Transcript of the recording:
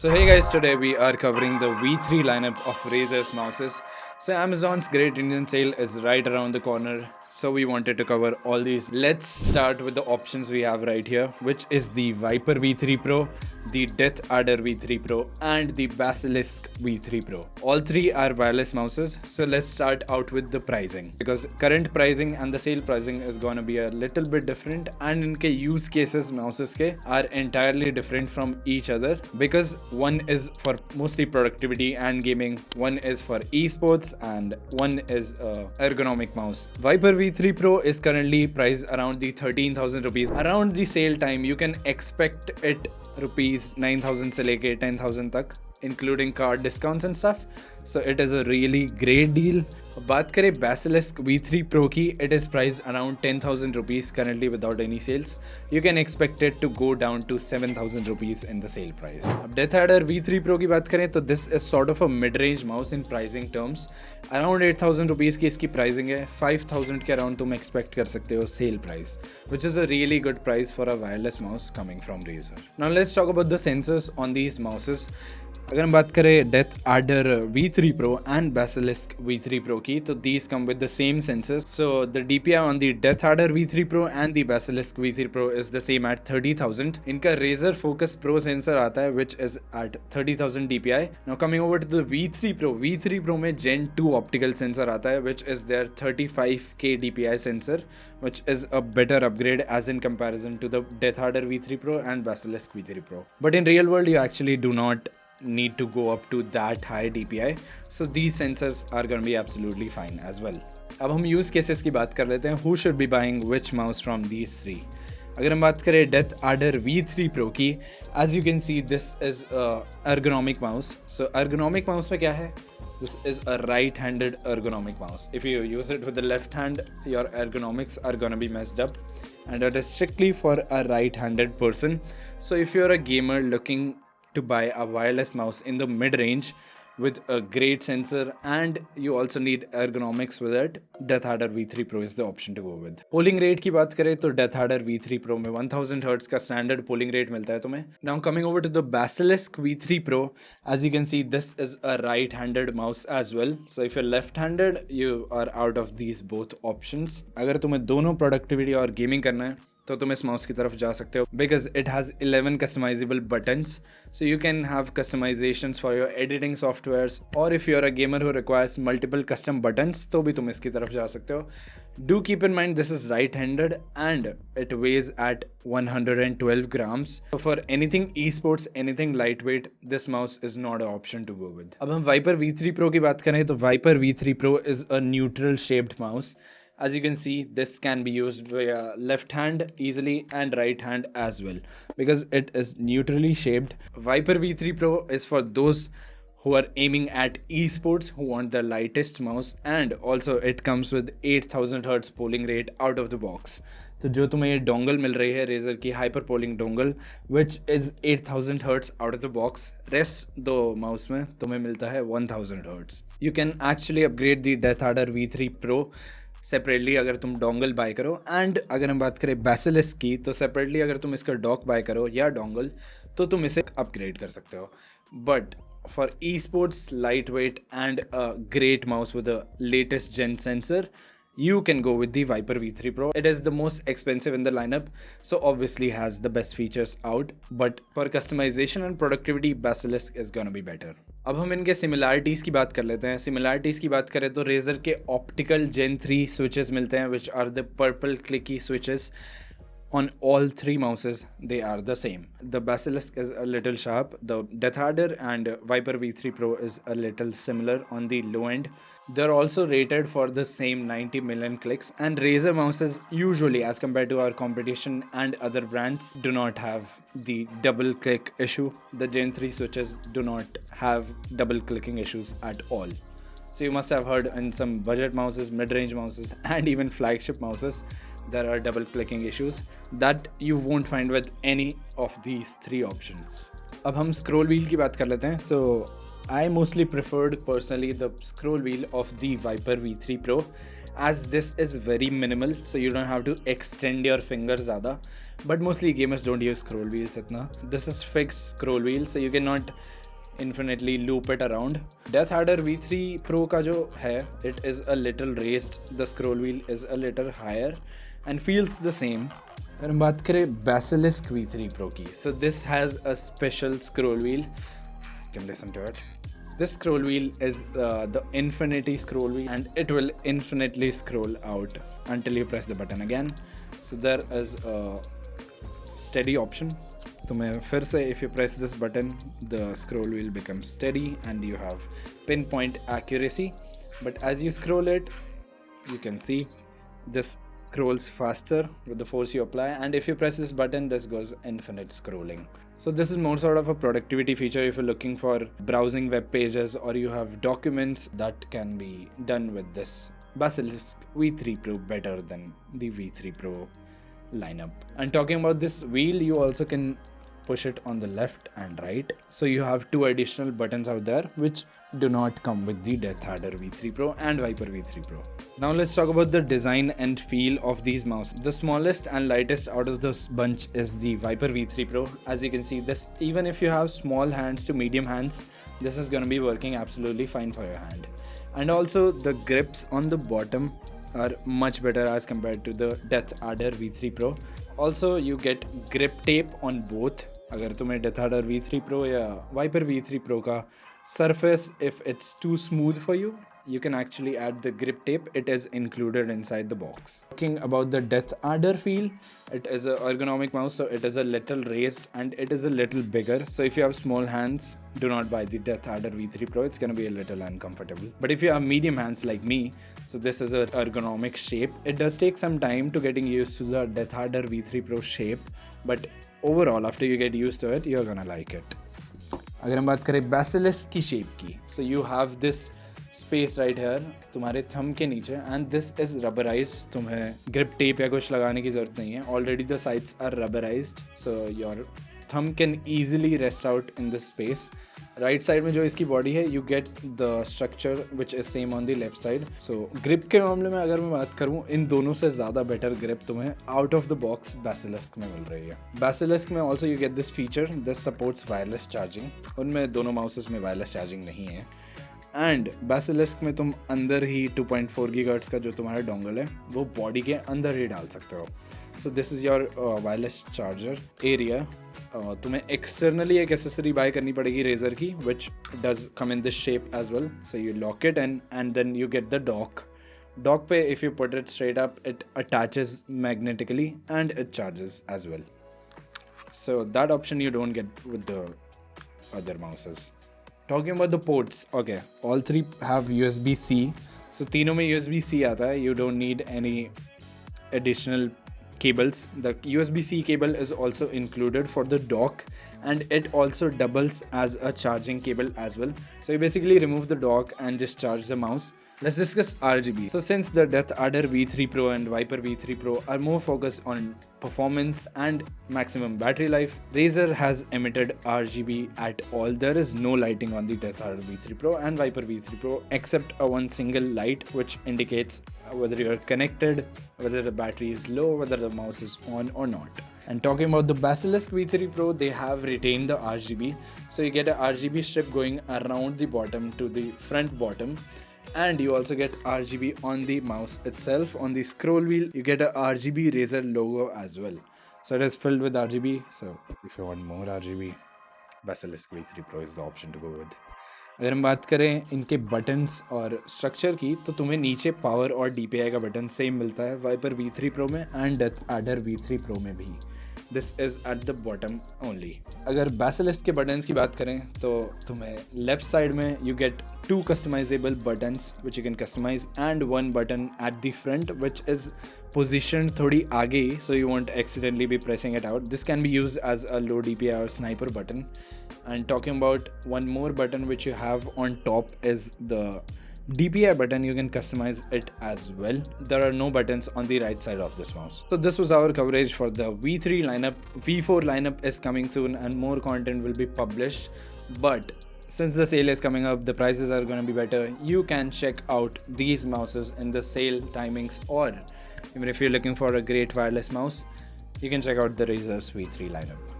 So hey guys, today we are covering the V3 lineup of Razer's mouses. So Amazon's Great Indian Sale is right around the corner, so we wanted to cover all these. Let's start with the options we have right here, which is the Viper V3 Pro, the Deathadder V3 Pro and the Basilisk V3 Pro. All three are wireless mouses, so let's start out with the pricing, because current pricing and the sale pricing is gonna be a little bit different, and in use cases mouses ke are entirely different from each other, because one is for mostly productivity and gaming, one is for esports, and one is a ergonomic mouse. Viper V3 Pro is currently priced around the 13,000 rupees. Around the sale time you can expect it rupees 9,000 से लेके 10,000 तक, including card discounts and stuff. So it is a really great deal. बात करें Basilisk V3 Pro की, it is priced around 10,000 rupees currently without any sales. You can expect it to go down to 7,000 rupees in the sale price. अब Deathadder V3 Pro की बात करें तो this is sort of a mid-range mouse in pricing terms. Around 8,000 rupees की इसकी pricing है. 5,000 के around तुम expect कर सकते हो sale price, which is a really good price for a wireless mouse coming from Razer. Now let's talk about the sensors on these mouses. अगर हम बात करें Deathadder V3 Pro and Basilisk V3 Pro की, तो these come with the same sensors. So the DPI on the Deathadder V3 Pro and the Basilisk V3 Pro is the same at 30,000. इनका Razer Focus Pro sensor आता है which is at 30,000 DPI. Now coming over to the V3 Pro. V3 Pro में Gen 2 optical sensor आता है which is their 35K DPI sensor, which is a better upgrade as in comparison to the Deathadder V3 Pro and Basilisk V3 Pro. But in real world you actually do not need to go up to that high DPI, so these sensors are going to be absolutely fine as well. अब हम use cases की बात कर लेते हैं. Who should be buying which mouse from these three? अगर हम बात करें Deathadder V3 Pro की, as you can see this is a ergonomic mouse. So ergonomic mouse में क्या है? This is a right-handed ergonomic mouse. If you use it with the left hand, your ergonomics are gonna be messed up, and it is strictly for a right-handed person. So if you're a gamer looking to buy a wireless mouse in the mid-range with a great sensor and you also need ergonomics with it, Deathadder V3 Pro is the option to go with. Polling rate की बात करें तो Deathadder V3 Pro में 1000 Hz का standard polling rate मिलता है तुम्हें. Now coming over to the Basilisk V3 Pro, as you can see this is a right-handed mouse as well. So if you're left-handed you are out of these both options. अगर तुम्हें दोनों productivity और gaming करना है तो तुम इस mouse की तरफ जा सकते हो, because it has 11 customizable buttons, so you can have customizations for your editing softwares, or if you're a gamer who requires multiple custom buttons तो भी तुम इसकी तरफ जा सकते हो. Do keep in mind this is right-handed and it weighs at 112 grams. So for anything esports, anything lightweight, this mouse is not an option to go with. अब हम Viper V3 Pro की बात करें तो Viper V3 Pro is a neutral shaped mouse. As you can see, this can be used via left hand easily and right hand as well, because it is neutrally shaped. Viper V3 Pro is for those who are aiming at esports, who want the lightest mouse, and also it comes with 8,000 Hz polling rate out of the box. तो जो तुम्हें ये dongle मिल रही है Razer की hyper polling dongle, which is 8,000 Hz out of the box. Rest दो mouse में तुम्हें मिलता है 1,000 Hz. You can actually upgrade the Deathadder V3 Pro separately अगर तुम डोंगल बाय करो, एंड अगर हम बात करें Basilisk की तो सेपरेटली अगर तुम इसका डॉक बाय करो या डोंगल तो तुम इसे अपग्रेड कर सकते हो. But for e sports, light weight and a great mouse with a latest gen sensor, you can go with the Viper V3 Pro. It is the most expensive in the lineup, so obviously has the best features out, but for customization and productivity Basilisk is gonna be better. अब हम इनके similarities की बात कर लेते हैं. Similarities की बात करें तो Razer के optical Gen 3 switches मिलते हैं, which are the purple clicky switches. On all three mouses, they are the same. The Basilisk is a little sharp. The Deathadder and Viper V3 Pro is a little similar on the low end. They're also rated for the same 90 million clicks, and Razer mouses usually, as compared to our competition and other brands, do not have the double click issue. The Gen 3 switches do not have double clicking issues at all. So you must have heard in some budget mouses, mid-range mouses, and even flagship mouses, there are double clicking issues that you won't find with any of these three options. अब हम scroll wheel की बात कर लेते हैं. So I mostly preferred personally the scroll wheel of the Viper V3 Pro, as this is very minimal, so you don't have to extend your fingers ज़्यादा. But mostly gamers don't use scroll wheels itna. This is fixed scroll wheel, so you cannot infinitely loop it around. Deathadder V3 Pro का जो है, it is a little raised. The scroll wheel is a little higher and feels the same. अगर हम बात करें Basilisk V3 Pro की, so this has a special scroll wheel. You can listen to it. This scroll wheel is the infinity scroll wheel, and it will infinitely scroll out until you press the button again. So there is a steady option. तुम्हें फिर से if you press this button, the scroll wheel becomes steady and you have pinpoint accuracy. But as you scroll it, you can see this scrolls faster with the force you apply, and if you press this button, this goes infinite scrolling. So this is more sort of a productivity feature if you're looking for browsing web pages or you have documents that can be done with this Basilisk V3 Pro better than the V3 Pro lineup. And talking about this wheel, you also can push it on the left and right, so you have two additional buttons out there which do not come with the Deathadder V3 Pro and Viper V3 Pro. Now let's talk about the design and feel of these mouses. The smallest and lightest out of this bunch is the Viper V3 Pro. As you can see, this, even if you have small hands to medium hands, this is going to be working absolutely fine for your hand. And also the grips on the bottom are much better as compared to the Deathadder V3 Pro. Also you get grip tape on both. अगर तुम्हें Deathadder V3 Pro या Viper V3 Pro का surface, if it's too smooth for you, you can actually add the grip tape. It is included inside the box. Talking about the Deathadder feel, it is an ergonomic mouse, so it is a little raised and it is a little bigger. So if you have small hands, do not buy the Deathadder V3 Pro. It's gonna be a little uncomfortable. But if you have medium hands like me, so this is an ergonomic shape. It does take some time to getting used to the Deathadder V3 Pro shape, but overall, after you get used to it, you're gonna like it. अगर हम बात करें Basilisk की shape की, so you have this space right here तुम्हारे thumb के नीचे, and this is rubberized. तुम्हें grip tape या कुछ लगाने की ज़रूरत नहीं है. Already the sides are rubberized, so your thumb can easily rest out in this space. Right side में जो इसकी बॉडी है, you get the structure which is same on the left side. So grip के मामले में अगर मैं बात करूँ, इन दोनों से ज़्यादा बेटर ग्रिप तुम्हें out of the box Basilisk में मिल रही है. Basilisk में also you get this feature, this supports wireless charging. उनमें दोनों माउसेस में वायरलेस चार्जिंग नहीं है. एंड Basilisk में तुम अंदर ही 2.4 GHz का जो तुम्हारा डोंगल है वो बॉडी के अंदर ही डाल सकते हो. So this is your wireless charger area. तुम्हें एक्सटर्नली एक एसेसरी बाय करनी पड़ेगी Razer की, which does come in this shape as well. So you lock it in and then you get the dock. Dock पे if you put it straight up, it attaches magnetically and it charges as well. So that option you don't get with the other mouses. Talking about the ports, okay, all three have USB-C. So तीनों में USB-C आता है. You don't need any additional cables. The USB-C cable is also included for the dock, and it also doubles as a charging cable as well. So you basically remove the dock and just charge the mouse. Let's discuss RGB. So since the Deathadder V3 Pro and Viper V3 Pro are more focused on performance and maximum battery life, Razer has emitted RGB at all. There is no lighting on the Deathadder V3 Pro and Viper V3 Pro except a one single light which indicates whether you're connected, whether the battery is low, whether the mouse is on or not. And talking about the Basilisk V3 Pro, they have retained the RGB. So you get a RGB strip going around the bottom to the front bottom. And you also get RGB on the mouse itself. On the scroll wheel, you get a RGB Razer logo as well. So it is filled with RGB. So if you want more RGB, Basilisk V3 Pro is the option to go with. अगर हम बात करें इनके buttons और structure की, तो तुम्हें नीचे पावर और DPI का बटन सेम मिलता है Viper V3 Pro में एंड Deathadder V3 Pro में भी. This is at the bottom only. अगर Basilisk के बटन्स की बात करें तो तुम्हें लेफ्ट साइड में you get two customizable buttons which you can customize, and one button at the front which is positioned थोड़ी आगे, so you won't accidentally be pressing it out. This can be used as a low DPI or sniper button. And talking about one more button which you have on top is the DPI button. You can customize it as well. There are no buttons on the right side of this mouse. So this was our coverage for the V3 lineup. V4 lineup is coming soon and more content will be published. But since the sale is coming up, the prices are going to be better. You can check out these mouses in the sale timings, or even if you're looking for a great wireless mouse, you can check out the Razer's V3 lineup.